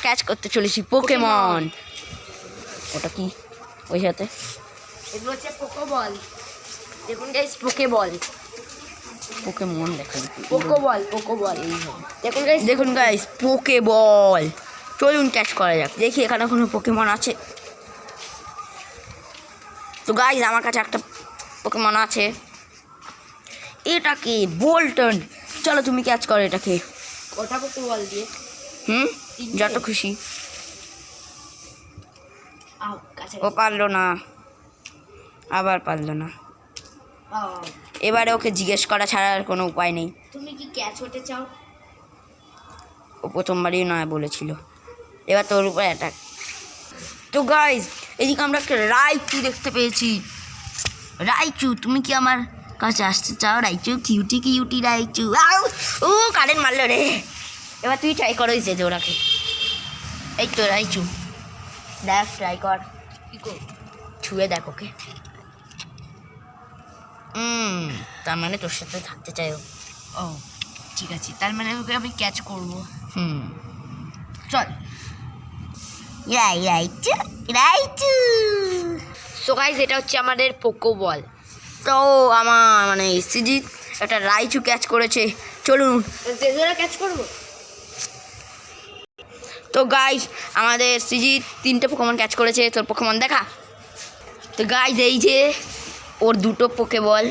Catch করতে চলেছি Pokemon. ওটা কি ওই সাথে এগুলো হচ্ছে পোকেবল। দেখুন গাইস পোকেবল, পোকেমন দেখুন, পোকেবল দেখুন গাইস, দেখুন গাইস পোকেবল। চলুন ক্যাচ করা যাক, দেখি এখানে কোনো পোকেমন আছে। তো গাইস আমার কাছে একটা পোকেমন আছে, এটাকে বোল্টন। চলো তুমি ক্যাচ করো এটাকে। ওটা পোকেবল দিয়ে যত খুশি। কাছে ও পারলো না, আবার পারলো না। এবারে ওকে জিজ্ঞেস করা ছাড়া আর কোনো উপায় নেই। তুমি কি ক্যাচ হতে চাও? ও প্রথমবারই নয় বলেছিল, এবার তোর উপর অ্যাটাক। তো গাইস এদিকে আমরা একটা রাইচু দেখতে পেয়েছি। রাইচু, তুমি কি আমার কাছে আসতে চাও? রাইচু কিউটি কিউটি রাইচু। ও কারেন্ট মারলো রে। এবার তুই ট্রাই করো যে ওরাকে। এই তো রাইচু, দেখ ট্রাই কর, ছুঁয়ে দেখ ওকে। তার মানে তোর সাথে থাকতে চাই ও ঠিক আছে, তার মানে ওকে আমি ক্যাচ করবো। চল। রাইচু রাইচু। সো গাইস এটা হচ্ছে আমাদের পোকেবল। তো আমার মানে সিজিৎ একটা রাইচু ক্যাচ করেছে, চলুন জেজোরা ক্যাচ করবো। তো গাইস আমাদের সিজিৎ 3টে পোকেমন ক্যাচ করেছে। তোর পোকেমন দেখা। তো গাইস এই যে ওর 2টো পোকেবল,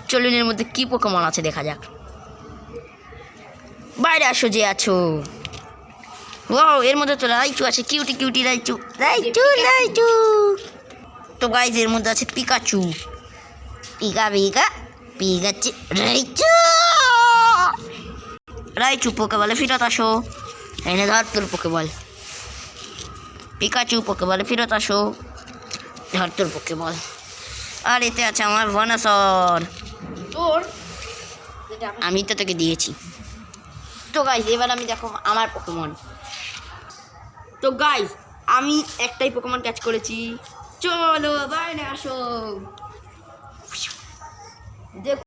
চলুন এর মধ্যে কি পোকেমন আছে দেখা যাক। বাইরে আসো যে আছো। ও এর মধ্যে তো রাইচু আছে, কিউটি কিউটি রাইচু রাইচু রাইচু। তো গাইস এর মধ্যে আছে Pikachu. Pika Pika Pikachu Raichu. Raichu পোকেবলে ফেরত আসো। এনে ধর তোর পোকেবল। পিকাচু পোকেবলে ফেরত আসো, ধর তোর পোকেবল। আর এতে আছে আমার ভনাসর, তোর আমি তো তোকে দিয়েছি। তো গাইস এবার আমি দেখো আমার পোকেমন। তো গাইস আমি একটাই পোকেমন ক্যাচ করেছি, চলো বাইরে আসো। দেখো